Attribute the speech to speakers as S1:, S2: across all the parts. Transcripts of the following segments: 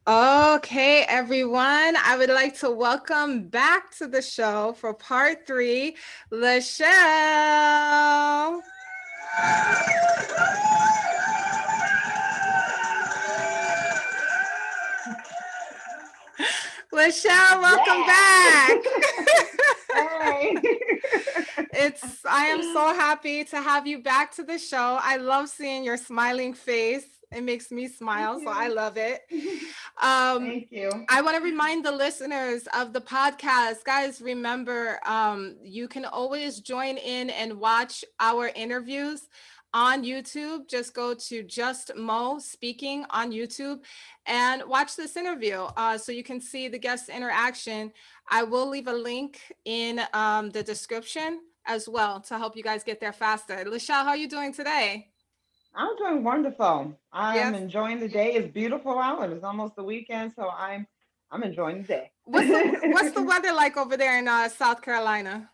S1: Okay, everyone. I would like to welcome back to the show for part three, Lashel. Lashel, welcome
S2: Yeah.
S1: back.
S2: Hey.
S1: I am so happy to have you back to the show. I love seeing your smiling face. It makes me
S2: Thank
S1: smile, so I
S2: you.
S1: love it. Um,
S2: Thank you.
S1: I want to remind the listeners of the podcast, guys, remember, you can always join in and watch our interviews on YouTube. Just go to Just Mo Speaking on YouTube and watch this interview so you can see the guest interaction. I will leave a link in the description as well to help you guys get there faster. Lachelle, how are you doing today?
S2: I'm doing wonderful. I am
S1: Yes.
S2: enjoying the day. It's beautiful out and it's almost the weekend, so I'm enjoying the
S1: What's the
S2: day.
S1: weather like over there in South Carolina?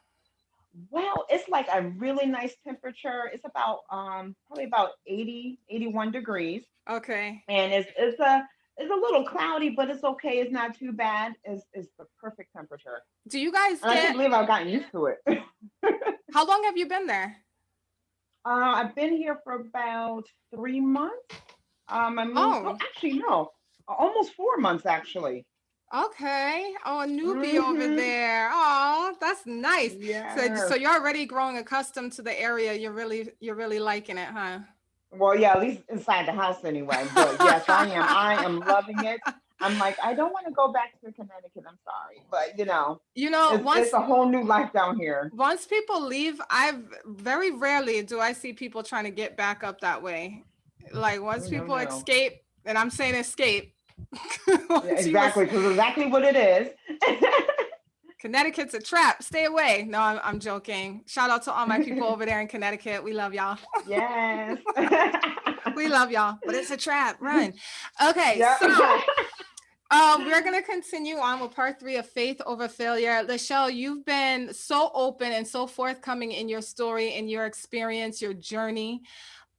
S2: Well, it's like a really nice temperature. It's about probably about 80, 81 degrees.
S1: Okay.
S2: And it's a little cloudy, but it's okay. It's not too bad. It's the perfect temperature.
S1: Do you guys
S2: And I can't
S1: get,
S2: believe I've gotten used to it.
S1: how long have you been there?
S2: I've been here for about 3 months. I moved. Oh,
S1: Oh,
S2: actually, no, almost 4 months actually.
S1: okay. Oh, a newbie over
S2: Hmm.
S1: there. Oh, that's nice. So
S2: Yes.
S1: you're already growing accustomed to the area. You're really liking it, huh?
S2: Well, yeah, at least inside the house anyway. But yes, I am. I am loving it. I'm like, I don't want to go back to Connecticut. I'm sorry, but
S1: You know,
S2: it's a whole new life down here.
S1: once people leave, I've very rarely do I see people trying to get back up that way. Like once
S2: Oh, no,
S1: people
S2: no.
S1: escape, and I'm saying escape,
S2: Yeah,
S1: once you
S2: exactly, because exactly what it is.
S1: Connecticut's a trap. Stay away. No, I'm joking. Shout out to all my people over there in Connecticut. We love y'all.
S2: Yes.
S1: We love y'all, but it's a trap. Run. Okay,
S2: Yep.
S1: so we're gonna continue on with part three of faith over failure. Lachelle, you've been so open and so forthcoming in your story and your experience, your journey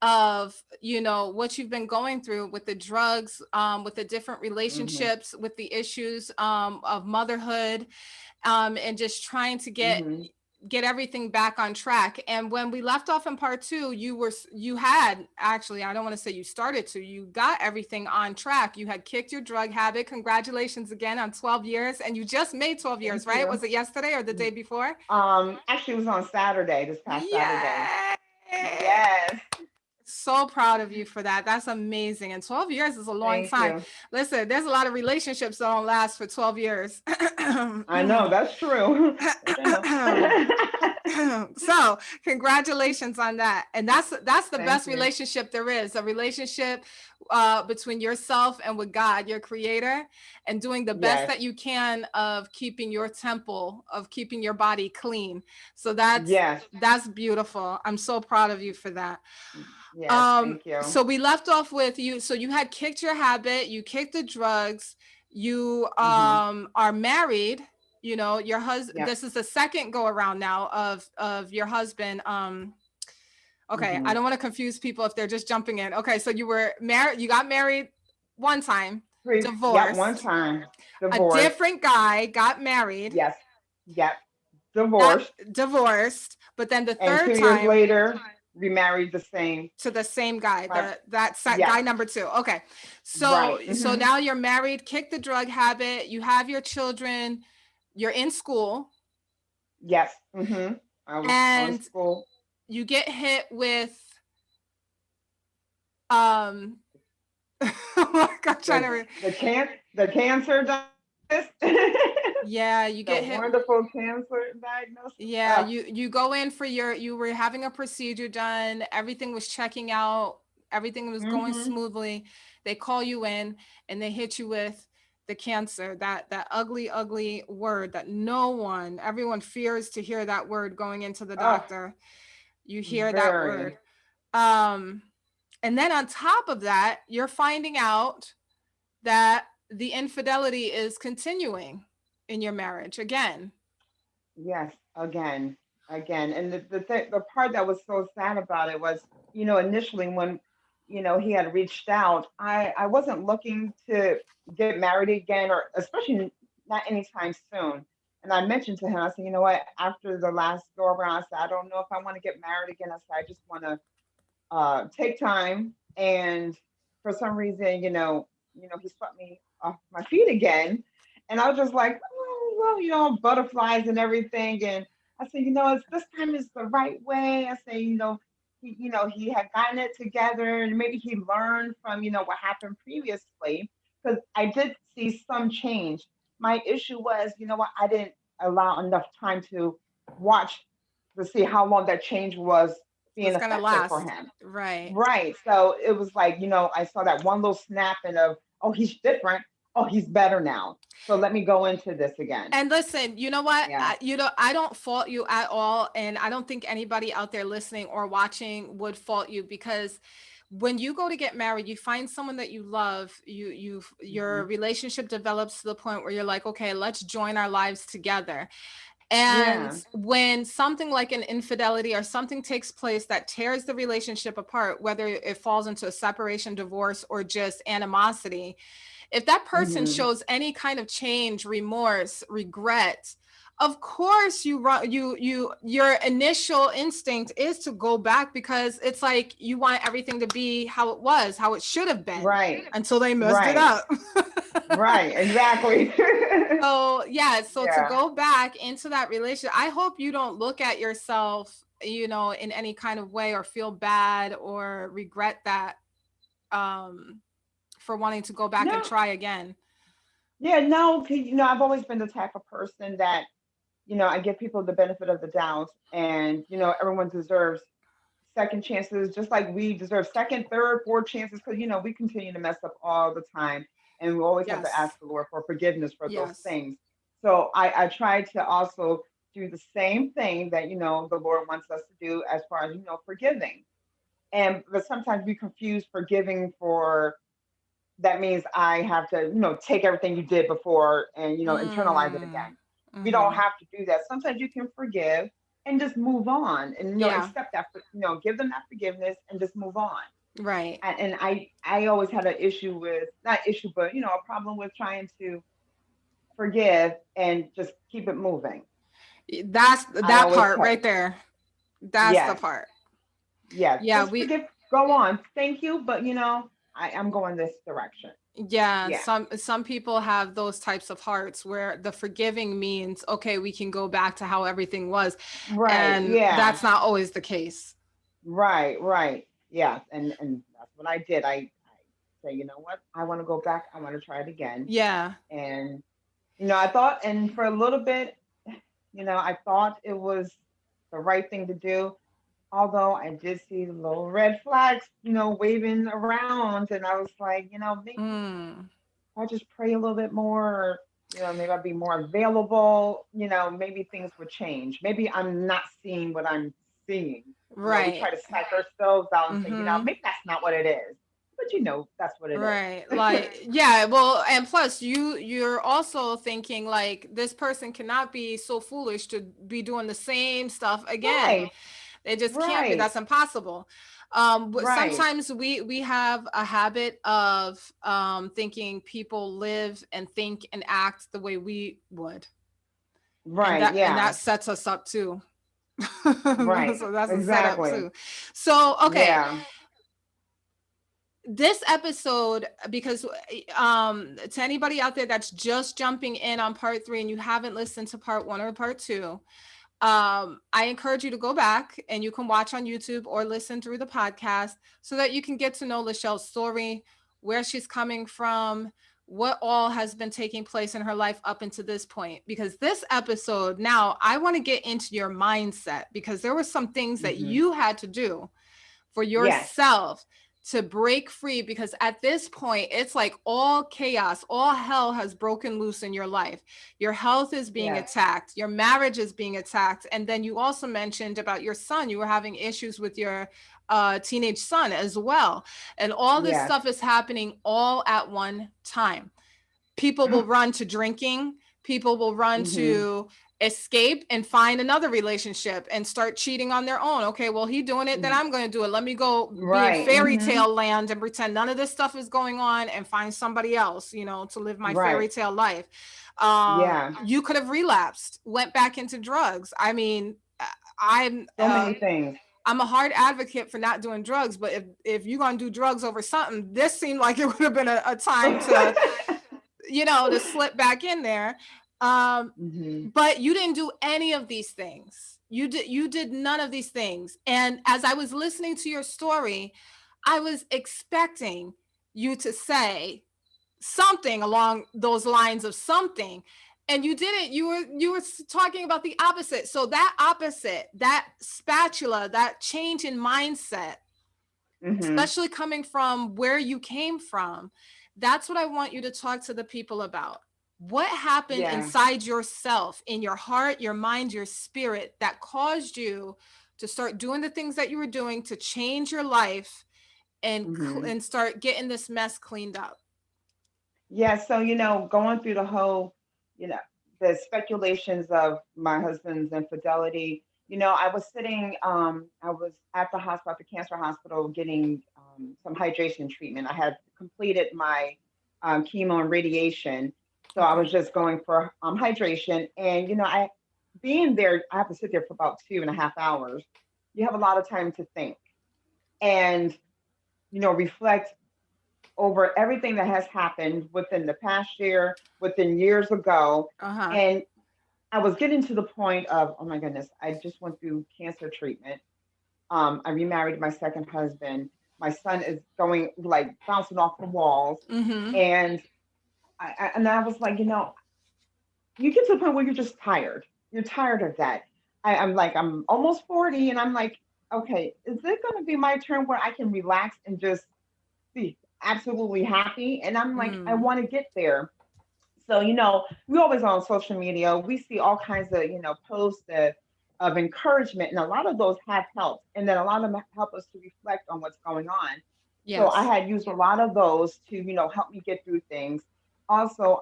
S1: of what you've been going through with the drugs, with the different
S2: Hmm.
S1: relationships, with the issues of motherhood, and just trying to get
S2: Hmm.
S1: get everything back on track. And when we left off in part two, you had actually, I don't want to say you started to, you got everything on track. You had kicked your drug habit. Congratulations again on 12 years. And you just made 12 years,
S2: Thank
S1: right?
S2: you.
S1: Was it yesterday or the day before?
S2: Actually, it was on Saturday, this past Saturday.
S1: Yay!
S2: Yes.
S1: So proud of you for that. That's amazing. And 12 years is a long
S2: Thank
S1: time.
S2: you.
S1: Listen, there's a lot of relationships that don't last for 12 years.
S2: I know that's true. Which I know.
S1: So congratulations on that. And that's the
S2: Thank
S1: best
S2: you.
S1: relationship there is, a relationship between yourself and with God, your creator, and doing the best
S2: Yes.
S1: that you can of keeping your temple, of keeping your body clean. So that's beautiful. I'm so proud of you for that.
S2: Yes. Thank you.
S1: So we left off with you. So you had kicked your habit, you kicked the drugs, you
S2: Hmm.
S1: are married. Your husband.
S2: Yep.
S1: This is the second go around now of your husband. Okay, I
S2: Hmm.
S1: don't want to confuse people if they're just jumping in. Okay, so you were married. You got married one time,
S2: Yep. One
S1: divorced.
S2: time,
S1: A
S2: divorced.
S1: different guy got married,
S2: Yes. Yep.
S1: got
S2: Divorced.
S1: divorced, but then the
S2: And
S1: third
S2: 2 years
S1: time
S2: later, remarried the same.
S1: to the same guy,
S2: My,
S1: guy
S2: yes.
S1: number two. Okay. So
S2: Right.
S1: so
S2: Hmm.
S1: now you're married, kick the drug habit, you have your children, you're in school,
S2: Yes. Hmm. I was
S1: and
S2: school.
S1: you get hit with um oh my God, trying to
S2: The cancer diagnosis.
S1: yeah, you
S2: The
S1: get hit.
S2: wonderful cancer diagnosis.
S1: Yeah, you go in for you were having a procedure done, everything was checking out, everything was going
S2: Hmm.
S1: smoothly. They call you in and they hit you with the cancer, that ugly, ugly word that everyone fears to hear that word going into the
S2: Oh,
S1: doctor. You hear that word.
S2: very.
S1: Um, and then on top of that, you're finding out that the infidelity is continuing in your marriage again.
S2: Yes, again. And the part that was so sad about it was, initially when he had reached out, I wasn't looking to get married again, or especially not anytime soon. And I mentioned to him, I said, you know what, after the last go around, I said, I don't know if I want to get married again. I said, I just want to take time. And for some reason, he swept me off my feet again. And I was just like, oh, well, butterflies and everything. And I said, it's this time is the right way. I say, he had gotten it together, and maybe he learned from, what happened previously. Because I did see some change. My issue was, what, I didn't allow enough time to watch to see how long that change was being
S1: Was gonna
S2: effective for
S1: last.
S2: him.
S1: Right.
S2: Right. So it was like, I saw that one little snap and of, oh, he's different. Oh, he's better now. So let me go into this again.
S1: And listen, you know what?
S2: Yeah.
S1: I don't fault you at all. And I don't think anybody out there listening or watching would fault you, because when you go to get married, you find someone that you love, your
S2: Hmm.
S1: relationship develops to the point where you're like, okay, let's join our lives together. And
S2: Yeah.
S1: when something like an infidelity or something takes place that tears the relationship apart, whether it falls into a separation, divorce, or just animosity, if that person
S2: Hmm.
S1: shows any kind of change, remorse, regret, of course your initial instinct is to go back, because it's like you want everything to be how it was, how it should have been,
S2: Right.
S1: until they messed it
S2: Right.
S1: up.
S2: Right. Exactly.
S1: So yeah, so to
S2: Yeah.
S1: go back into that relationship, I hope you don't look at yourself, in any kind of way, or feel bad or regret that, um for wanting to go back and
S2: No.
S1: try again.
S2: Yeah. No. 'Cause, I've always been the type of person that, I give people the benefit of the doubt, and, everyone deserves second chances, just like we deserve second, third, fourth chances, because we continue to mess up all the time, and we always have to
S1: Yes.
S2: ask the Lord for forgiveness for those
S1: Yes.
S2: things. So I try to also do the same thing that the Lord wants us to do, as far as forgiving. And but sometimes we confuse forgiving for, that means I have to take everything you did before and internalize it
S1: Mm.
S2: again. We don't
S1: Mm-hmm.
S2: have to do that. Sometimes you can forgive and just move on, and
S1: Yeah.
S2: accept that, give them that forgiveness and just move on.
S1: Right.
S2: And I always had an issue with, not issue, but a problem with trying to forgive and just keep it moving.
S1: That's
S2: I
S1: that
S2: always
S1: part
S2: tell,
S1: right there. That's the
S2: yes,
S1: part.
S2: yes,
S1: Yeah,
S2: just
S1: we
S2: forgive, go on, thank you, but I'm going this direction.
S1: yeah,
S2: Yeah.
S1: some people have those types of hearts where the forgiving means, okay, we can go back to how everything was.
S2: Right.
S1: And
S2: Yeah.
S1: that's not always the case.
S2: Right. Right. Yes. And that's what I did. I say, you know what? I want to go back. I want to try it again.
S1: Yeah.
S2: And I thought, and for a little bit, I thought it was the right thing to do. Although I did see little red flags, waving around, and I was like, maybe
S1: Mm.
S2: I just pray a little bit more, or, maybe I'd be more available, maybe things would change. Maybe I'm not seeing what I'm seeing. We
S1: Right.
S2: try to psych ourselves out and say,
S1: Mm-hmm.
S2: maybe that's not what it is. But that's what it
S1: Right.
S2: is.
S1: Like, yeah, well, and plus you're also thinking like this person cannot be so foolish to be doing the same stuff again.
S2: Right,
S1: It just can't be.
S2: right,
S1: That's impossible. But
S2: right,
S1: sometimes we have a habit of thinking people live and think and act the way we would. And
S2: right,
S1: that
S2: yeah,
S1: sets us up too.
S2: right,
S1: So that's a setup
S2: exactly.
S1: too. So, okay,
S2: Yeah.
S1: this episode, because to anybody out there that's just jumping in on part 3 and you haven't listened to part 1 or part 2, I encourage you to go back and you can watch on YouTube or listen through the podcast so that you can get to know Lashel's story, where she's coming from, what all has been taking place in her life up until this point. Because this episode, now I want to get into your mindset, because there were some things that
S2: Hmm.
S1: you had to do for
S2: Yes.
S1: yourself to break free, because at this point it's like all chaos, all hell has broken loose in your life. Your health is being
S2: Yes.
S1: attacked, your marriage is being attacked, and then you also mentioned about your son, you were having issues with your teenage son as well, and all this
S2: Yes.
S1: stuff is happening all at one time. People will run to drinking, People will run
S2: Mm-hmm.
S1: to escape and find another relationship and start cheating on their own. Okay, well, he doing it, then I'm going to do it. Let me go be in
S2: Right.
S1: fairy
S2: Mm-hmm.
S1: tale land and pretend none of this stuff is going on and find somebody else, to live my fairy
S2: Right.
S1: tale life.
S2: Yeah.
S1: You could have relapsed, went back into drugs. I mean, I'm
S2: So many things.
S1: I'm a hard advocate for not doing drugs, but if you're gonna do drugs over something, this seemed like it would have been a time to, to slip back in there.
S2: Mm-hmm.
S1: But you didn't do any of these things. You did none of these things. And as I was listening to your story, I was expecting you to say something along those lines of something, and you didn't. You were talking about the opposite. So that opposite, that spatula, that change in mindset,
S2: Mm-hmm.
S1: especially coming from where you came from, that's what I want you to talk to the people about. What happened
S2: Yeah.
S1: inside yourself, in your heart, your mind, your spirit, that caused you to start doing the things that you were doing to change your life and
S2: Mm-hmm.
S1: and start getting this mess cleaned up?
S2: Yeah, so going through the whole, you know, the speculations of my husband's infidelity. I was sitting, I was at the hospital, at the cancer hospital, getting some hydration treatment. I had completed my chemo and radiation, so I
S1: Okay.
S2: was just going for hydration. And I being there, I have to sit there for about 2.5 hours. You have a lot of time to think and reflect over everything that has happened within the past year, within years ago.
S1: Uh-huh.
S2: And I was getting to the point of, oh my goodness, I just went through cancer treatment. I remarried my second husband. My son is going like bouncing off the walls.
S1: Mm-hmm.
S2: And I was like, you get to the point where you're just tired. You're tired of that. I'm like, I'm almost 40, and I'm like, okay, is it going to be my turn where I can relax and just be absolutely happy? And I'm like, I
S1: Mm.
S2: want to get there. So, we always on social media, we see all kinds of, posts of encouragement, and a lot of those have helped. And then a lot of them help us to reflect on what's going on. So I
S1: Yes.
S2: had used a lot of those to, help me get through things. Also,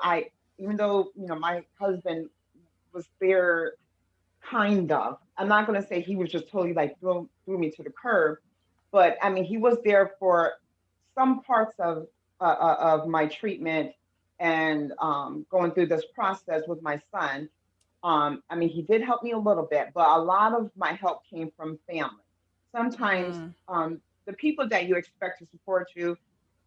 S2: even though, my husband was there kind of, I'm not going to say he was just totally like threw me to the curb, but I mean, he was there for some parts of my treatment and going through this process with my son. I mean, he did help me a little bit, but a lot of my help came from family. Sometimes
S1: Mm.
S2: the people that you expect to support you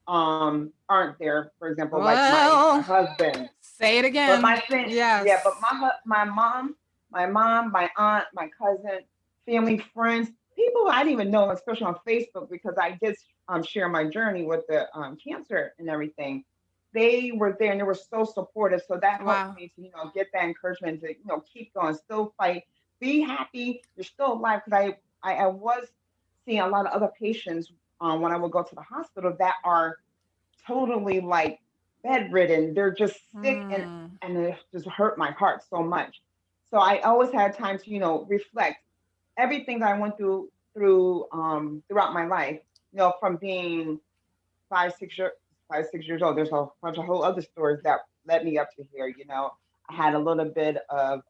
S2: aren't there. For example, like my
S1: Well,
S2: husband,
S1: say it
S2: but
S1: again.
S2: yeah, but
S1: Yes.
S2: my mom, my aunt, my cousin, family, friends, people I didn't even know, especially on Facebook, because I did share my journey with the cancer and everything. They were there and they were so supportive. So that helped
S1: Wow.
S2: me to get that encouragement to keep going, still fight, be happy, you're still alive. Because I was seeing a lot of other patients when I would go to the hospital that are totally like bedridden. They're just sick, and
S1: Mm.
S2: it just hurt my heart so much. So I always had time to reflect everything that I went throughout my life. From being 5 6 years 5 6 years old. There's a bunch of whole other stories that led me up to here. I had a little bit of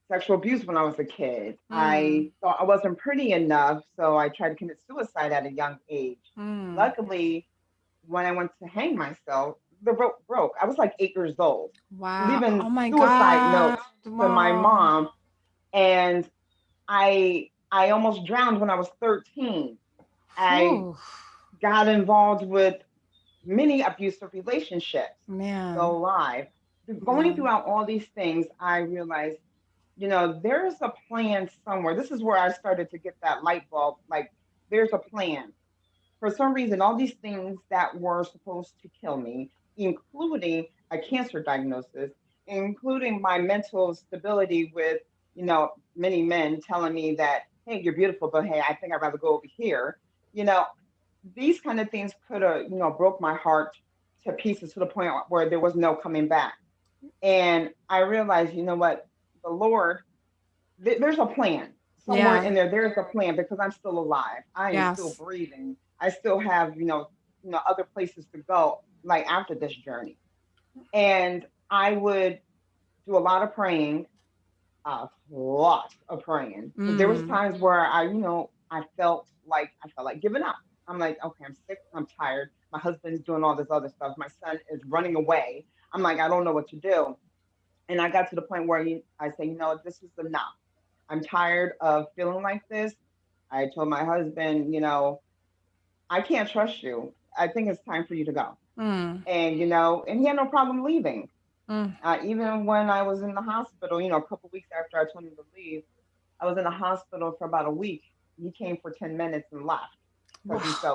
S2: sexual abuse when I was a kid.
S1: Mm.
S2: I thought I wasn't pretty enough, so I tried to commit suicide at a young age.
S1: Mm.
S2: Luckily, when I went to hang myself, the rope broke. I was like 8 years old,
S1: Wow.
S2: leaving
S1: Oh my
S2: suicide
S1: God.
S2: notes to my
S1: Wow.
S2: mom, and I almost drowned when I was 13. I
S1: Whew.
S2: got involved with many abusive relationships.
S1: Man.
S2: So live. Going
S1: Man.
S2: throughout all these things, I realized, there's a plan somewhere. This is where I started to get that light bulb. Like, there's a plan. For some reason, all these things that were supposed to kill me, including a cancer diagnosis, including my mental stability with, many men telling me that, hey, you're beautiful, but hey, I think I'd rather go over here. You know, these kind of things could have, broke my heart to pieces to the point where there was no coming back. And I realized, what, the Lord, there's a plan somewhere
S1: Yeah.
S2: in there. There's a plan because I'm still alive. I am still
S1: Yes.
S2: breathing. I still have, other places to go like after this journey. And I would do a lot of praying, a lot of praying, because there was
S1: Mm.
S2: times where I felt like giving up. I'm like, okay, I'm sick, I'm tired. My husband's doing all this other stuff. My son is running away. I'm like, I don't know what to do. And I got to the point where I say, this is enough. I'm tired of feeling like this. I told my husband, I can't trust you. I think it's time for you to go.
S1: Mm.
S2: And he had no problem leaving.
S1: Mm.
S2: Even when I was in the hospital, a couple weeks after I told him to leave, I was in the hospital for about a week. He came for 10 minutes and left because he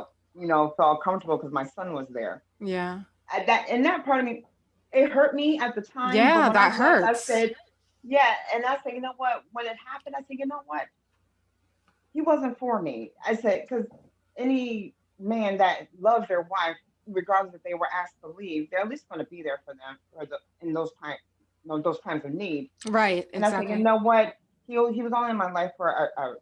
S1: Wow.
S2: felt comfortable because my son was there.
S1: Yeah.
S2: That part of me, it hurt me at the time. But
S1: Yeah,
S2: when I
S1: that
S2: left, I
S1: hurts.
S2: said, yeah. And I said, you know what? When it happened, I said, you know what? He wasn't for me. I said, because any man that loves their wife, regardless if they were asked to leave, they're at least going to be there for them in those times of need.
S1: Right,
S2: And I said, you
S1: exactly.
S2: know what? He was only in my life for a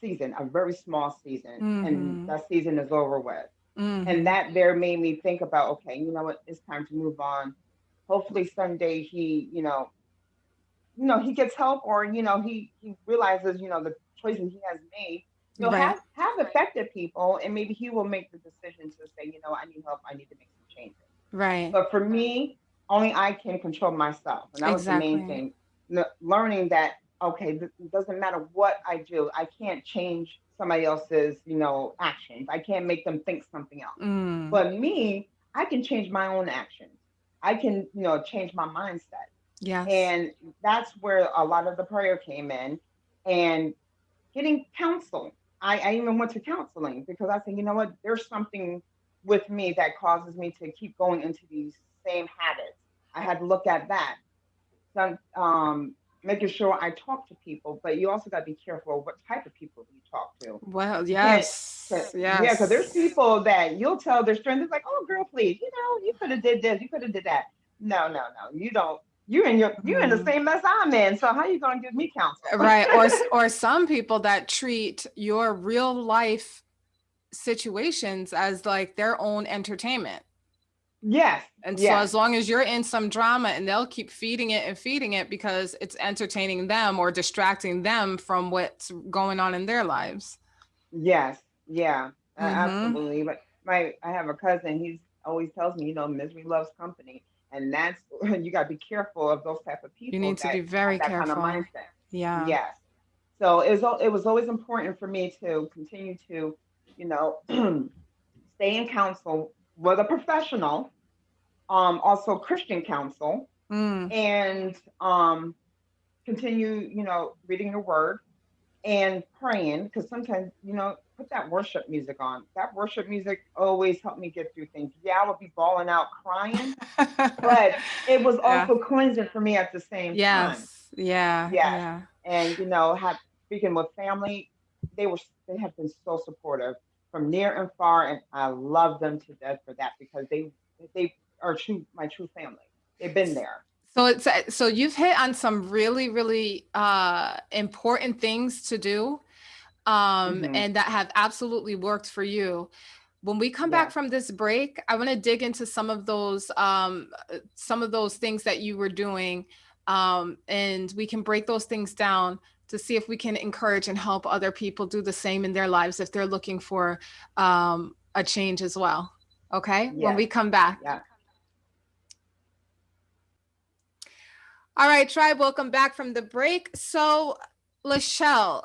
S2: season, a very small season, and
S1: Mm-hmm.
S2: that season is over with. And
S1: Mm-hmm.
S2: that there made me think about, okay, you know what? It's time to move on. Hopefully someday he gets help, or he realizes the choices he has made
S1: Right.
S2: have affected people, and maybe he will make the decision to say, I need help, I need to make some changes.
S1: Right.
S2: But for me, only I can control myself, and that was the main
S1: Exactly.
S2: thing. Learning that, okay, it doesn't matter what I do, I can't change somebody else's actions, I can't make them think something else.
S1: Mm.
S2: But me, I can change my own actions. I can change my mindset.
S1: Yes.
S2: And that's where a lot of the prayer came in, and getting counsel. I even went to counseling because I said, you know what, there's something with me that causes me to keep going into these same habits. I had to look at that. So, making sure I talk to people, but you also got to be careful what type of people you talk to.
S1: Well,
S2: You can't,
S1: yes.
S2: yeah, because there's
S1: Yes.
S2: people that you'll tell their strength. It's like, oh, girl, please, you could have did this, you could have did that. No, no, no, you don't. You're in the
S1: Mm.
S2: same mess I'm in. So how you gonna give me counsel?
S1: Right. Or some people that treat your real life situations as like their own entertainment.
S2: Yes,
S1: And so
S2: yes,
S1: as long as you're in some drama and they'll keep feeding it because it's entertaining them or distracting them from what's going on in their lives.
S2: yes, yeah,
S1: Mm-hmm.
S2: absolutely. But I have a cousin. He's always tells me, misery loves company, and that's you got to be careful of those type of
S1: You
S2: people
S1: need to
S2: that
S1: be
S2: have
S1: very
S2: that kind of
S1: careful.
S2: mindset.
S1: Yeah.
S2: Yes. So it was always important for me to continue to, you know, stay in counsel with a professional, also Christian counsel,
S1: Mm.
S2: and continue, reading the word and praying, because sometimes put that worship music on. That worship music always helped me get through things. Yeah, I would be bawling out crying, but it was
S1: Yeah.
S2: also cleansing for me at the same time.
S1: Yes. Yeah.
S2: Yes.
S1: Yeah.
S2: And have speaking with family, they have been so supportive from near and far, and I love them to death for that, because they are my true family. They've been there.
S1: So so you've hit on some really, really important things to do,
S2: Hmm.
S1: and that have absolutely worked for you. When we come back
S2: Yes.
S1: from this break, I want to dig into some of those things that you were doing, and we can break those things down to see if we can encourage and help other people do the same in their lives if they're looking for a change as well. Okay, when
S2: Yes.
S1: we come back.
S2: Yeah.
S1: All right, tribe, welcome back from the break. So, Lashel,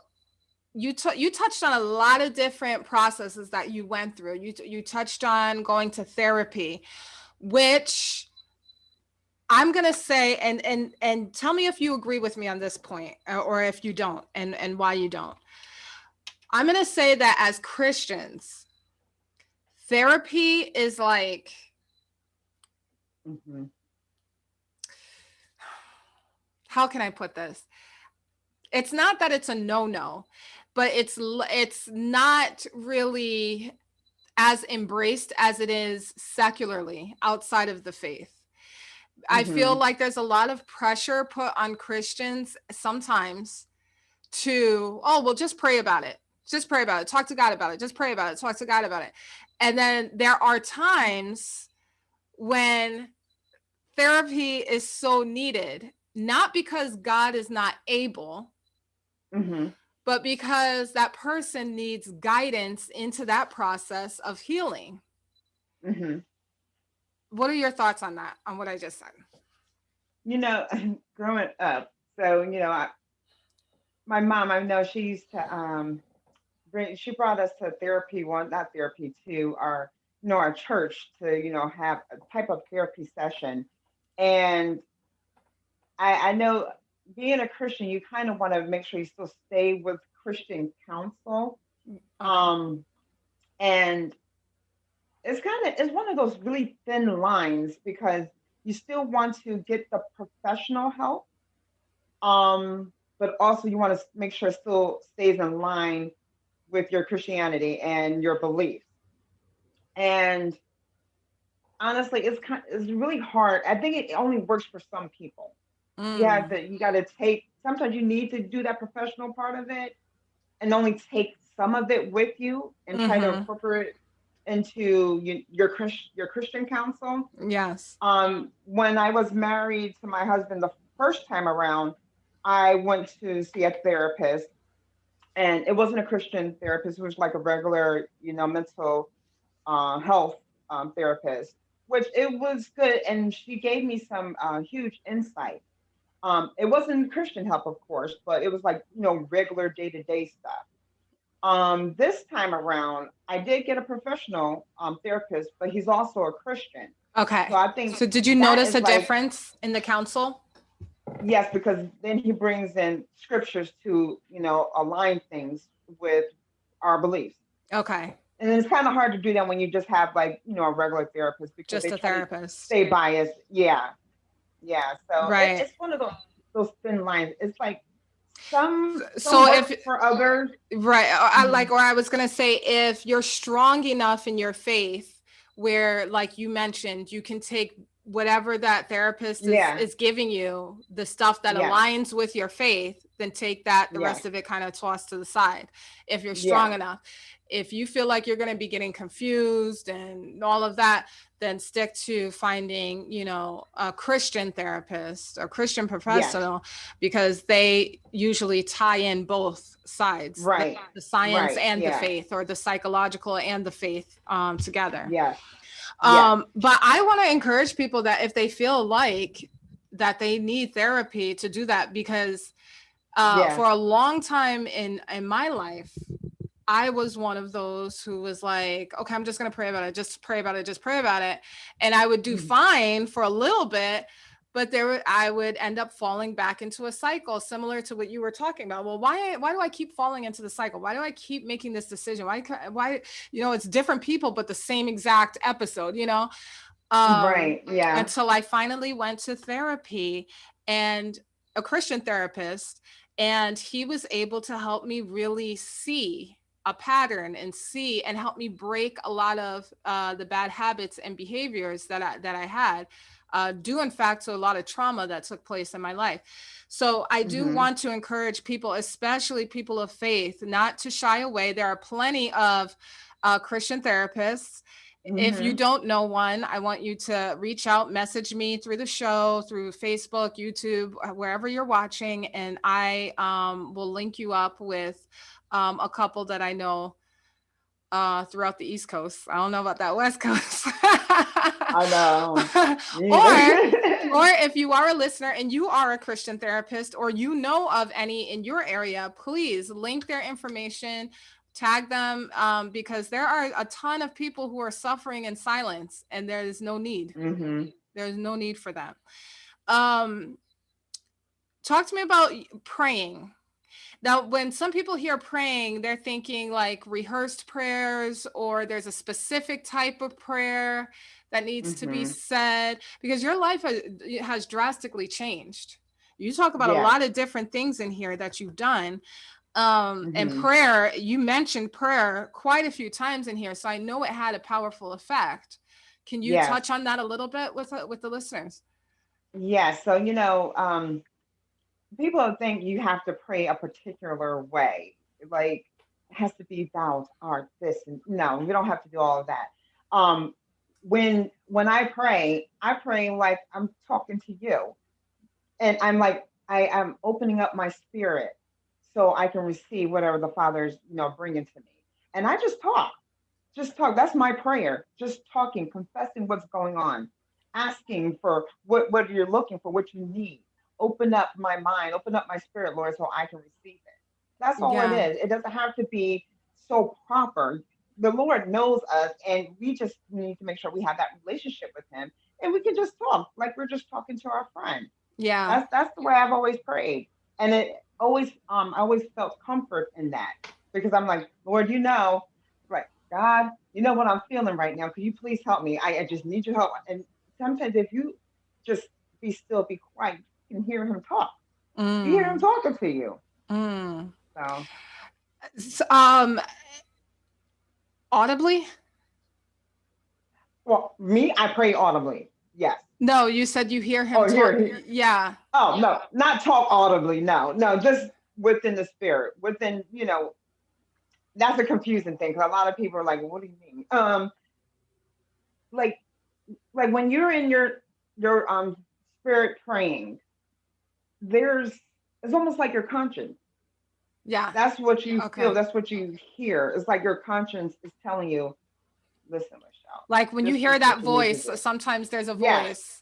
S1: you touched on a lot of different processes that you went through. You touched on going to therapy, which I'm gonna say, and tell me if you agree with me on this point, or if you don't, and why you don't. I'm gonna say that as Christians, therapy is like,
S2: Hmm.
S1: how can I put this? It's not that it's a no-no, but it's not really as embraced as it is secularly outside of the faith. I feel
S2: Hmm.
S1: like there's a lot of pressure put on Christians sometimes to, oh, well, just pray about it. Just pray about it. Talk to God about it. Just pray about it. Talk to God about it. And then there are times when therapy is so needed, not because God is not able,
S2: Mm-hmm.
S1: but because that person needs guidance into that process of healing.
S2: Mm-hmm.
S1: What are your thoughts on that, on what I just said?
S2: You know, growing up, so my mom, I know she used to she brought us to therapy one, not therapy, to our our church to have a type of therapy session. And I know, being a Christian, you kind of want to make sure you still stay with Christian counsel.
S1: Okay.
S2: Um, and it's one of those really thin lines, because you still want to get the professional help, but also you want to make sure it still stays in line with your Christianity and your beliefs. And honestly, it's really hard. I think it only works for some people.
S1: Mm.
S2: You got to take, sometimes you need to do that professional part of it, and only take some of it with you and try to
S1: Mm-hmm.
S2: incorporate it into your Christian counsel.
S1: Yes.
S2: When I was married to my husband the first time around, I went to see a therapist, and it wasn't a Christian therapist. It was like a regular, mental health therapist, which it was good. And she gave me some huge insight. It wasn't Christian help, of course, but it was like, regular day to day stuff. This time around, I did get a professional therapist, but he's also a Christian. So
S1: Okay.
S2: I think
S1: So did you
S2: that
S1: notice
S2: is
S1: a
S2: like,
S1: difference in the counsel?
S2: yes, because then he brings in scriptures to, align things with our beliefs.
S1: Okay.
S2: And it's kind of hard to do that when you just have, like, a regular therapist, because
S1: Just
S2: they
S1: a
S2: try to
S1: therapist.
S2: stay biased. Yeah. Yeah. So
S1: Right.
S2: it's one of those thin lines. It's like some
S1: So
S2: work
S1: if
S2: for others.
S1: right,
S2: Mhm.
S1: or I was gonna say, if you're strong enough in your faith, where like you mentioned, you can take whatever that therapist
S2: Yeah.
S1: is giving you, the stuff that
S2: Yes.
S1: aligns with your faith, then take that, the
S2: Yes.
S1: rest of it kind of toss to the side. If you're strong
S2: Yeah.
S1: enough, if you feel like you're gonna be getting confused and all of that, then stick to finding, a Christian therapist or Christian
S2: Yes.
S1: professional, because they usually tie in both sides,
S2: Right.
S1: the science
S2: Right.
S1: and the
S2: Yeah.
S1: faith, or the psychological and the faith, together.
S2: Yes. Yes.
S1: But I want to encourage people that if they feel like that they need therapy, to do that, because
S2: Yes.
S1: for a long time in my life, I was one of those who was like, okay, I'm just going to pray about it, just pray about it, just pray about it. And I would do
S2: Mhm.
S1: fine for a little bit, but I would end up falling back into a cycle similar to what you were talking about. Well, why do I keep falling into the cycle? Why do I keep making this decision? Why, it's different people, but the same exact episode, um,
S2: Right. Yeah.
S1: until I finally went to therapy, and a Christian therapist, and he was able to help me really see a pattern and see and help me break a lot of the bad habits and behaviors that I had, due in fact to a lot of trauma that took place in my life. So I do
S2: Mhm.
S1: want to encourage people, especially people of faith, not to shy away. There are plenty of Christian therapists. If you
S2: Mhm.
S1: don't know one, I want you to reach out, message me through the show, through Facebook, YouTube, wherever you're watching, and I will link you up with a couple that I know throughout the East Coast. I don't know about that West Coast.
S2: I know.
S1: or
S2: Neither.
S1: or if you are a listener and you are a Christian therapist, or you know of any in your area, please link their information, tag them, because there are a ton of people who are suffering in silence, and there is no need.
S2: Mhm.
S1: There's no need for that. Um, Talk to me about praying. Now, when some people hear praying, they're thinking like rehearsed prayers, or there's a specific type of prayer that needs to be
S2: Mhm.
S1: said, because your life has drastically changed. You talk about a
S2: Yes.
S1: lot of different things in here that you've done. And
S2: Mhm.
S1: prayer, you mentioned prayer quite a few times in here. So I know it had a powerful effect. Can you
S2: Yes.
S1: touch on that a little bit with the listeners?
S2: Yes. So, people think you have to pray a particular way. Like, it has to be thou art this, and no, we don't have to do all of that. Um, when I pray like I'm talking to you, and I'm like I am opening up my spirit so I can receive whatever the Father's bringing to me, and I just talk. That's my prayer. Just talking, confessing what's going on, asking for what you're looking for, what you need. Open up my mind, open up my spirit, Lord, so I can receive it. That's all it
S1: Yeah.
S2: is. It doesn't have to be so proper. The Lord knows us, and we just need to make sure we have that relationship with Him, and we can just talk like we're just talking to our friend.
S1: Yeah.
S2: That's the way I've always prayed, and it always I always felt comfort in that because I'm like, Lord, like God, you know what I'm feeling right now. Could you please help me? I just need your help. And sometimes if you just be still, be quiet, you can hear Him talk. You hear Him
S1: Mm.
S2: talking to you.
S1: Mm.
S2: So,
S1: Audibly?
S2: well, me, I pray audibly. Yes.
S1: No, you said you hear him
S2: Oh,
S1: talk.
S2: here.
S1: Yeah.
S2: Oh no, not talk audibly. No, no, just within the spirit, within that's a confusing thing because a lot of people are like, "What do you mean?" Like when you're in your spirit praying, there's it's almost like your conscience.
S1: Yeah.
S2: That's what you feel.
S1: Okay.
S2: That's what you hear. It's like your conscience is telling you, "Listen, Michelle,
S1: Like when you
S2: this
S1: hear
S2: is
S1: that
S2: what you need to
S1: voice,
S2: do."
S1: sometimes there's a
S2: Yes,
S1: voice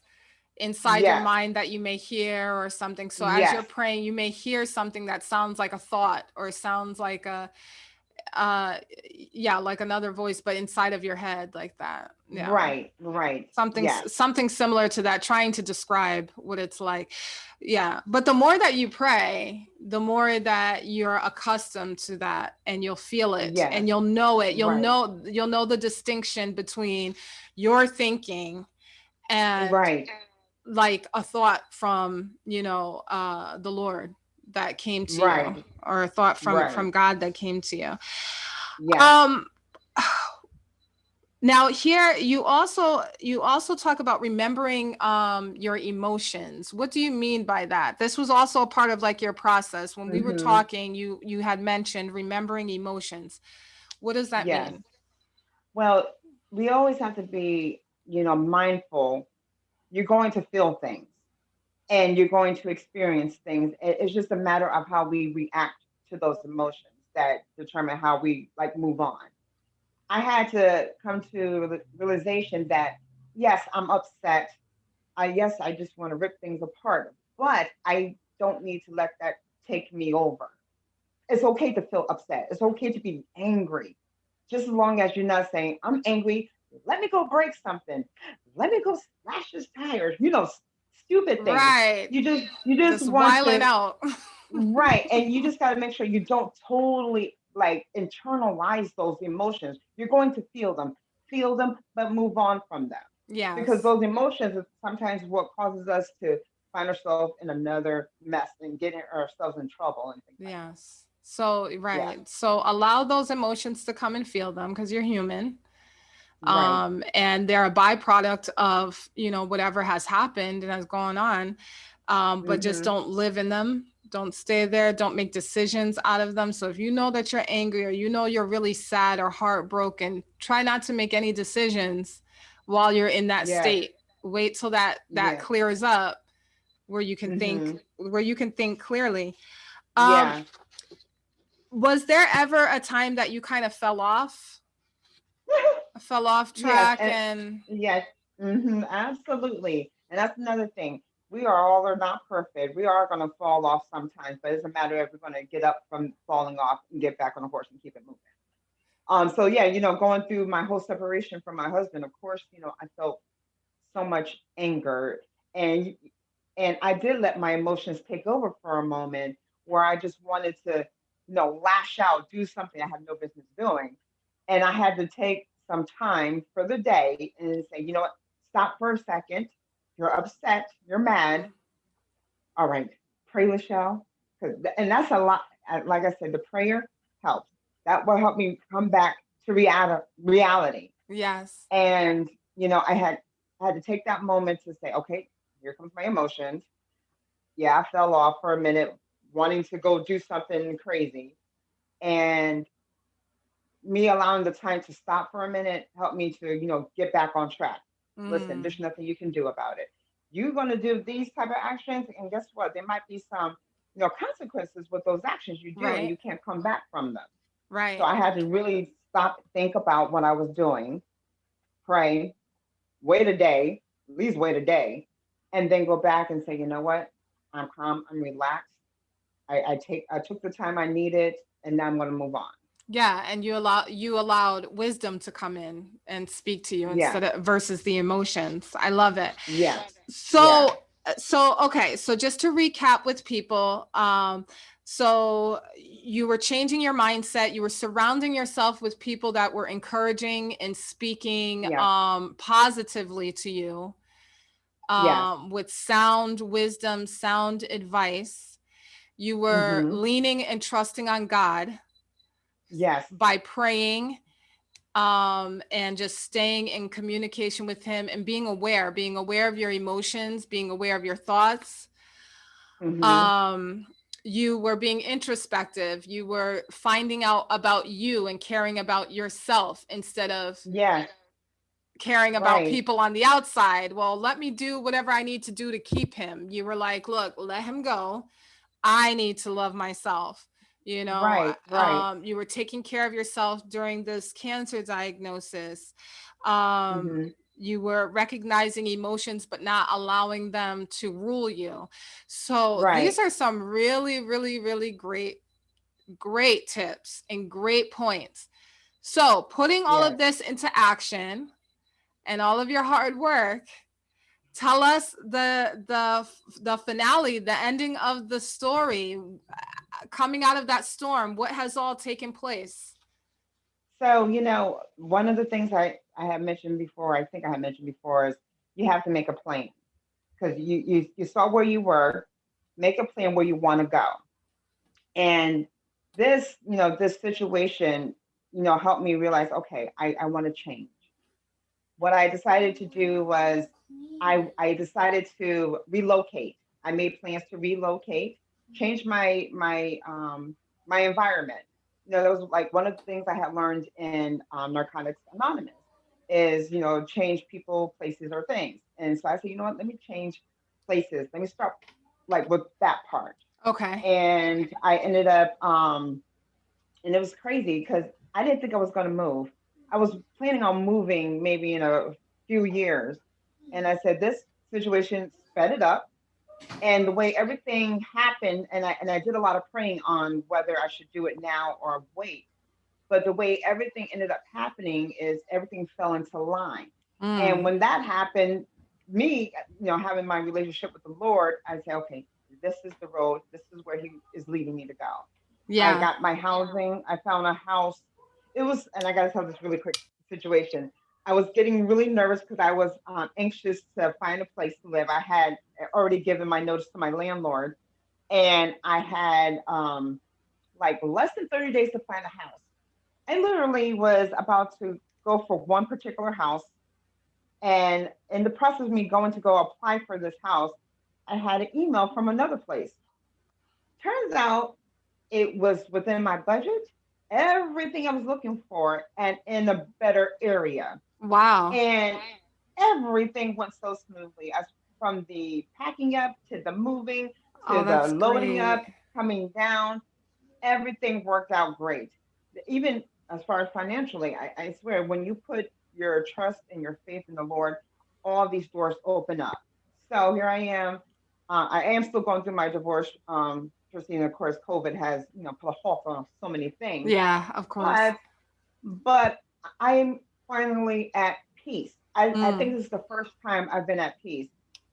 S1: inside your
S2: yes,
S1: mind that you may hear or something. So as you're
S2: yes,
S1: praying, you may hear something that sounds like a thought or sounds like a uh yeah, like another voice but inside of your head like that. Yeah.
S2: right, right,
S1: something
S2: yes,
S1: something similar to that, trying to describe what it's like. Yeah, but the more that you pray, the more that you're accustomed to that, and you'll feel it
S2: yes,
S1: and you'll know it.
S2: right,
S1: You'll know the distinction between your thinking and
S2: right,
S1: like a thought from the Lord that came to you,
S2: right,
S1: or a thought from
S2: right,
S1: God that came to you.
S2: yes.
S1: um Now here you also talk about remembering your emotions. What do you mean by that? This was also a part of like your process. When we were
S2: Hmm.
S1: talking, you had mentioned remembering emotions. What does that
S2: Yes.
S1: mean?
S2: Well, we always have to be, mindful. You're going to feel things and you're going to experience things. It's just a matter of how we react to those emotions that determine how we like move on. I had to come to the realization that yes, I'm upset. Yes, I just want to rip things apart, but I don't need to let that take me over. It's okay to feel upset. It's okay to be angry, just as long as you're not saying, I'm angry. Let me go break something. Let me go slash his tires. Stupid things.
S1: Right.
S2: You just
S1: Just
S2: want
S1: while it
S2: to
S1: out.
S2: right, and you just got to make sure you don't totally like internalize those emotions. You're going to feel them, but move on from them because
S1: Yes.
S2: those emotions is sometimes what causes us to find ourselves in another mess and getting ourselves in trouble and things like
S1: Yes. So,
S2: that. Yes,
S1: right. So allow those emotions to come and feel them because you're human.
S2: right.
S1: And they're a byproduct of whatever has happened and has gone on. But just
S2: Mm-hmm.
S1: don't live in them, don't stay there, don't make decisions out of them. So if you know that you're angry, or you're really sad or heartbroken, try not to make any decisions while you're in that
S2: Yes.
S1: state. Wait till that
S2: Yes.
S1: clears up,
S2: Mm-hmm.
S1: where you can think clearly. um
S2: Yeah.
S1: was there ever a time that you kind of fell off
S2: Yes.
S1: track
S2: And
S1: and
S2: yes. Mm-hmm. Absolutely. And that's another thing. We are not perfect. We are going to fall off sometimes, but it's a matter of we're going to get up from falling off and get back on the horse and keep it moving. So yeah, going through my whole separation from my husband, of course, I felt so much anger, and I did let my emotions take over for a moment where I just wanted to, lash out, do something I had no business doing. And I had to take some time for the day and say, you know what, stop for a second. You're upset, you're mad. All right, pray, Lashel. And that's a lot. Like I said, the prayer helps. That will help me come back to reality.
S1: yes.
S2: And I had to take that moment to say, okay, here comes my emotions. Yeah, I fell off for a minute, wanting to go do something crazy. And me allowing the time to stop for a minute helped me to, get back on track. Listen,
S1: Mm,
S2: there's nothing you can do about it. You're going to do these type of actions, and guess what? There might be some, consequences with those actions you do, and
S1: right.
S2: you can't come back from them. So
S1: Right.
S2: I had to really stop, think about what I was doing, pray, wait a day, at least wait a day, and then go back and say, you know what? I'm calm, I'm relaxed. I took the time I needed, and now I'm going to move on.
S1: Yeah, and you allowed wisdom to come in and speak to you instead
S2: Yes,
S1: of versus the emotions. I love it.
S2: yes,
S1: So
S2: yes,
S1: okay, so just to recap with people, so you were changing your mindset, you were surrounding yourself with people that were encouraging and speaking
S2: yes,
S1: positively to you,
S2: yes.
S1: with sound wisdom, sound advice. You were
S2: Mm-hmm.
S1: leaning and trusting on God
S2: Yes.
S1: by praying, and just staying in communication with him and being aware of your emotions, being aware of your thoughts.
S2: Mm-hmm.
S1: um you were being introspective, you were finding out about you and caring about yourself instead of
S2: Yes.
S1: caring about
S2: Right.
S1: people on the outside. Well, let me do whatever I need to do to keep him. You were like, look, let him go, I need to love myself. You know,
S2: Right. Right.
S1: you were taking care of yourself during this cancer diagnosis. Um,
S2: Mm-hmm.
S1: you were recognizing emotions, but not allowing them to rule you. So these
S2: Right.
S1: are some really, really, really great tips and great points. So putting all of
S2: Yes.
S1: this into action and all of your hard work, tell us the finale, the ending of the story, coming out of that storm. What has all taken place?
S2: So, one of the things I have mentioned before, I think I had mentioned before, is you have to make a plan because you saw where you were, make a plan where you want to go. And this situation, helped me realize, okay, I want to change. What I decided to do was I decided to relocate. I made plans to relocate, change my environment. That was like one of the things I had learned in Narcotics Anonymous is change people, places, or things. And so I said, you know what? Let me change places. Let me start like with that part.
S1: Okay.
S2: And I ended up and it was crazy because I didn't think I was going to move. I was planning on moving maybe in a few years, and I said this situation sped it up, and the way everything happened, and I did a lot of praying on whether I should do it now or wait. But the way everything ended up happening is everything fell into line, and
S1: Mm.
S2: when that happened, me, having my relationship with the Lord, I said, okay, this is the road. This is where He is leading me to go. I
S1: Yeah.
S2: got my housing. I found a house. It was, and I got to tell this really quick situation. I was getting really nervous because I was anxious to find a place to live. I had already given my notice to my landlord, and I had like less than 30 days to find a house. I literally was about to go for one particular house. And in the process of me going to go apply for this house, I had an email from another place. Turns out it was within my budget, everything I was looking for, and in a better area.
S1: Wow.
S2: And everything went so smoothly as from the packing up to the moving
S1: Oh,
S2: to the
S1: that's
S2: loading
S1: great.
S2: up, coming down. Everything worked out great. Even as far as financially, I swear, when you put your trust and your faith in the Lord, all these doors open up. So here I am. I am still going through my divorce. Christine, of course, COVID has put a halt on so many things,
S1: Yeah, of course.
S2: but but I'm finally at peace. I think
S1: Mm.
S2: this is the first time I've been at peace.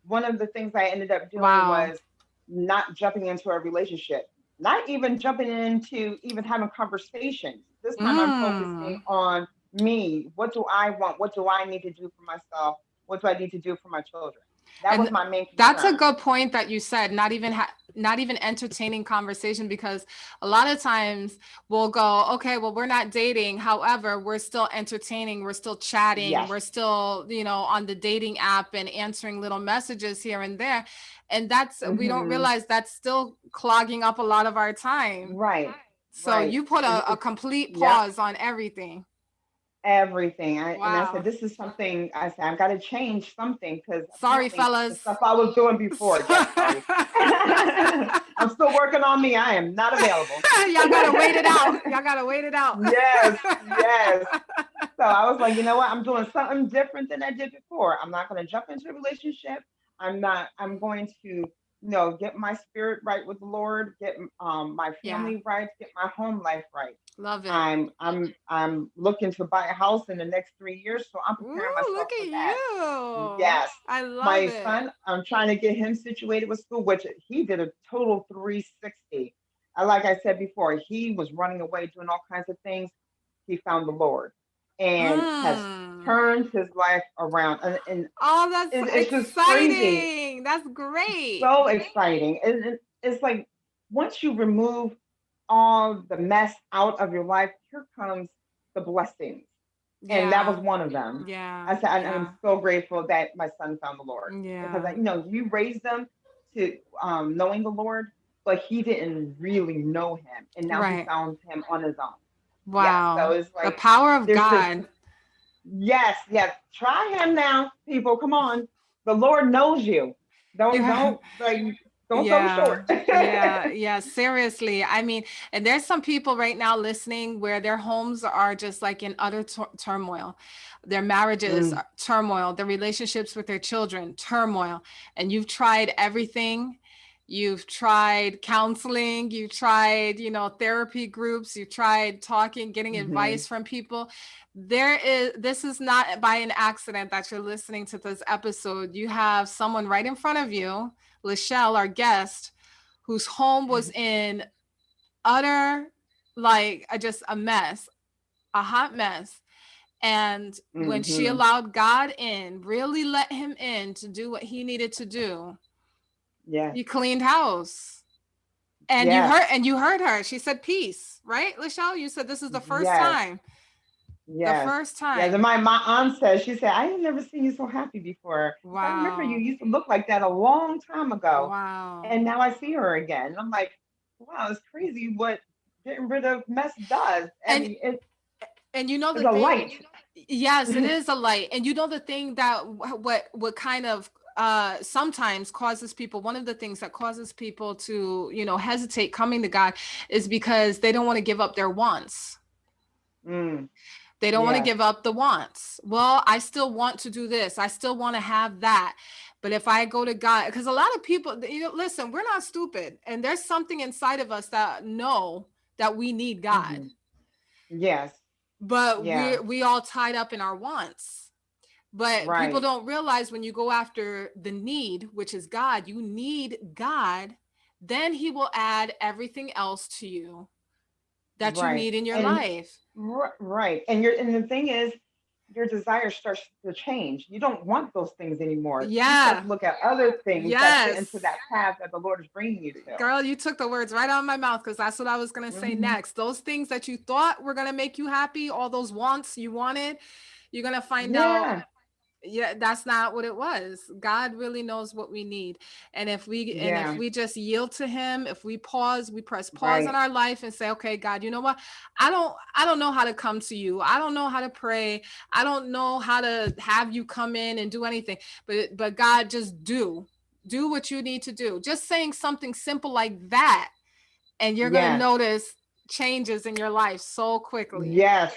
S2: One of the things I ended up doing
S1: Wow.
S2: was not jumping into a relationship, not even jumping into even having conversations. This time I'm focusing
S1: Mm.
S2: on me. What do I want? What do I need to do for myself? What do I need to do for my children? That was
S1: And
S2: my main
S1: that's a
S2: concern.
S1: good point that you said, not even entertaining conversation, because a lot of times we'll go, okay, well, we're not dating, however we're still entertaining, we're still chatting,
S2: Yes.
S1: we're still, on the dating app and answering little messages here and there, and that's, we don't
S2: Hmm.
S1: realize that's still clogging up a lot of our time.
S2: Right.
S1: So
S2: right.
S1: you put a
S2: It's
S1: complete
S2: yep,
S1: pause on everything.
S2: everything. And I said,
S1: Wow.
S2: this is something. I said, I've got to change something because
S1: Sorry,
S2: apparently the
S1: fellas.
S2: stuff I was doing before. Yes, sorry. I'm still working on me. I am not available.
S1: Y'all gotta wait it out. Y'all gotta wait it out.
S2: Yes, yes. So I was like, you know what? I'm doing something different than I did before. I'm not going to jump into a relationship. I'm not. I'm going to, get my spirit right with the Lord, get my
S1: Yeah,
S2: family right, get my home life right.
S1: love it.
S2: I'm looking to buy a house in the next 3 years, so I'm preparing
S1: Ooh, look
S2: myself for
S1: at
S2: that.
S1: you.
S2: Yes,
S1: I love
S2: my
S1: it.
S2: son, I'm trying to get him situated with school, which he did a total 360. Like I said before, he was running away, doing all kinds of things. He found the Lord and has
S1: Mm.
S2: turned his life around. And
S1: Oh, that's
S2: it's just crazy,
S1: exciting. That's great.
S2: so exciting. It's like once you remove all the mess out of your life, here comes the blessings. And that was
S1: Yeah,
S2: one of them.
S1: yeah,
S2: I said, I'm
S1: yeah,
S2: so grateful that my son found the Lord because,
S1: yeah.
S2: you raised them to knowing the Lord, but he didn't really know him. And now he
S1: Right.
S2: found him on his own. Yes. So
S1: Wow.
S2: it's
S1: The
S2: like,
S1: power of
S2: there's this,
S1: God.
S2: yes, yes. Try him now, people. Come on. The Lord knows you. Don't,
S1: Yeah.
S2: don't, like, don't sell
S1: Yeah.
S2: short.
S1: Yeah. Yeah. Seriously. I mean, and there's some people right now listening where their homes are just like in utter turmoil. Their marriages
S2: Mm,
S1: are turmoil, their relationships with their children, turmoil. And you've tried everything. You've tried counseling, you've tried, therapy groups, you've tried talking, getting
S2: hmm
S1: advice from people. This is not by an accident that you're listening to this episode. You have someone right in front of you, Lashel, our guest, whose home was in utter, like, just a mess, a hot mess. And when she
S2: hmm
S1: allowed God in, really let him in to do what he needed to do,
S2: Yes.
S1: he cleaned house. And
S2: Yes.
S1: you heard her. She said peace, right, Lashelle? You said this is the first
S2: Yes.
S1: time. The
S2: Yes.
S1: first
S2: Yes. And
S1: time.
S2: my aunt said, she said, I ain't never seen you so happy before. She said, I remember you
S1: Wow.
S2: used to look like that a long time ago.
S1: Wow.
S2: And now I see her again. And I'm like, wow, it's crazy what getting rid of mess does. I
S1: And
S2: mean,
S1: and you know
S2: it's
S1: the
S2: a
S1: thing,
S2: light.
S1: yes, it is a light. And you know the thing that what kind of sometimes causes people, one of the things that causes people to, hesitate coming to God is because they don't want to give up their wants.
S2: Mm,
S1: They don't want to
S2: yes.
S1: give up the wants. Well, I still want to do this. I still want to have that. But if I go to God, because a lot of people, listen, we're not stupid. And there's something inside of us that know that we need God.
S2: hmm Yes.
S1: But
S2: Yeah.
S1: we all tied up in our wants. But people
S2: Right.
S1: don't realize when you go after the need, which is God, you need God, then he will add everything else to you that you
S2: Right.
S1: need in your
S2: And
S1: life.
S2: right. And the thing is, your desire starts to change. You don't want those things anymore. You start
S1: Yeah.
S2: to look at other things that fit into
S1: Yes.
S2: that path that the Lord is bringing you to.
S1: Girl, you took the words right out of my mouth because that's what I was going to say
S2: Hmm
S1: next. Those things that you thought were going to make you happy, all those wants you wanted, you're going to find out,
S2: Yeah.
S1: yeah, that's not what it was. God really knows what we need. And if
S2: Yeah.
S1: we just yield to him, if we pause, we press pause in
S2: Right.
S1: our life and say, okay, God, you know what? I don't know how to come to you. I don't know how to pray. I don't know how to have you come in and do anything. But God, just do what you need to do. Just saying something simple like that, and you're going to
S2: Yes.
S1: notice changes in your life so quickly.
S2: Yes.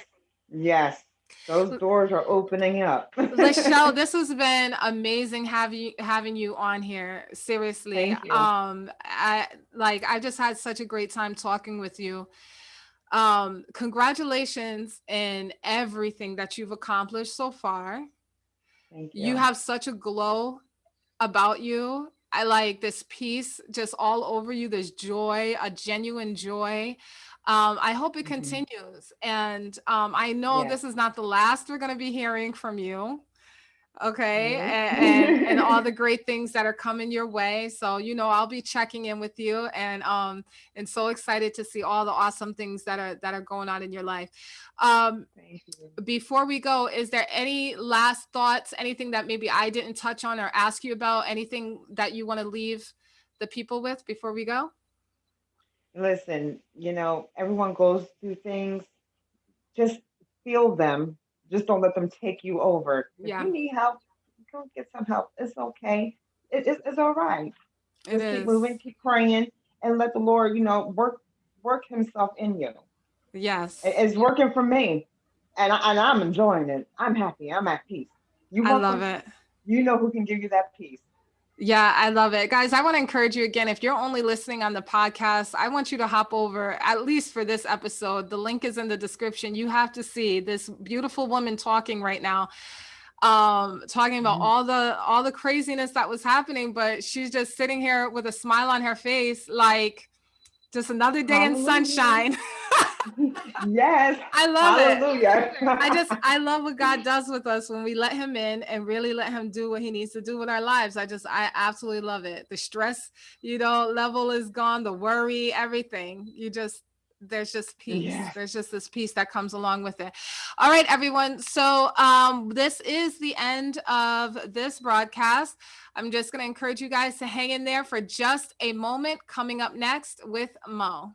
S2: Yes. Those doors are opening up.
S1: Lachelle, this has been amazing having you on here. Seriously.
S2: Thank you.
S1: I just had such a great time talking with you. Congratulations in everything that you've accomplished so far.
S2: Thank
S1: You
S2: you.
S1: have such a glow about you. I like this peace just all over you, this joy, a genuine joy. I hope it
S2: Hmm
S1: continues. And I know
S2: Yes.
S1: this is not the last we're going to be hearing from you. Okay.
S2: Nope.
S1: And all the great things that are coming your way. So, I'll be checking in with you, and so excited to see all the awesome things that are going on in your life. Um,
S2: Thank you.
S1: Before we go, is there any last thoughts, anything that maybe I didn't touch on or ask you about, anything that you want to leave the people with before we go?
S2: Listen, everyone goes through things. Just feel them. Just don't let them take you over. If
S1: Yeah,
S2: you need help, go get some help. It's okay. It's all right.
S1: it
S2: Just keep
S1: is.
S2: moving, keep praying, and let the Lord, work Himself in you.
S1: Yes.
S2: It's working for me, and I'm enjoying it. I'm happy. I'm at peace. You
S1: I
S2: want
S1: love
S2: some
S1: it.
S2: peace? You know who can give you that peace.
S1: Yeah, I love it. Guys, I want to encourage you again. If you're only listening on the podcast, I want you to hop over, at least for this episode. The link is in the description. You have to see this beautiful woman talking right now, talking about
S2: Mhm.
S1: all the craziness that was happening, but she's just sitting here with a smile on her face, like just another day in
S2: Hallelujah.
S1: sunshine.
S2: Yes.
S1: I love it.
S2: Hallelujah.
S1: I love what God does with us when we let him in and really let him do what he needs to do with our lives. I absolutely love it. The stress, level is gone, the worry, everything. There's just peace.
S2: Yes.
S1: There's just this peace that comes along with it. All right, everyone. So this is the end of this broadcast. I'm just going to encourage you guys to hang in there for just a moment. Coming up next with Mo.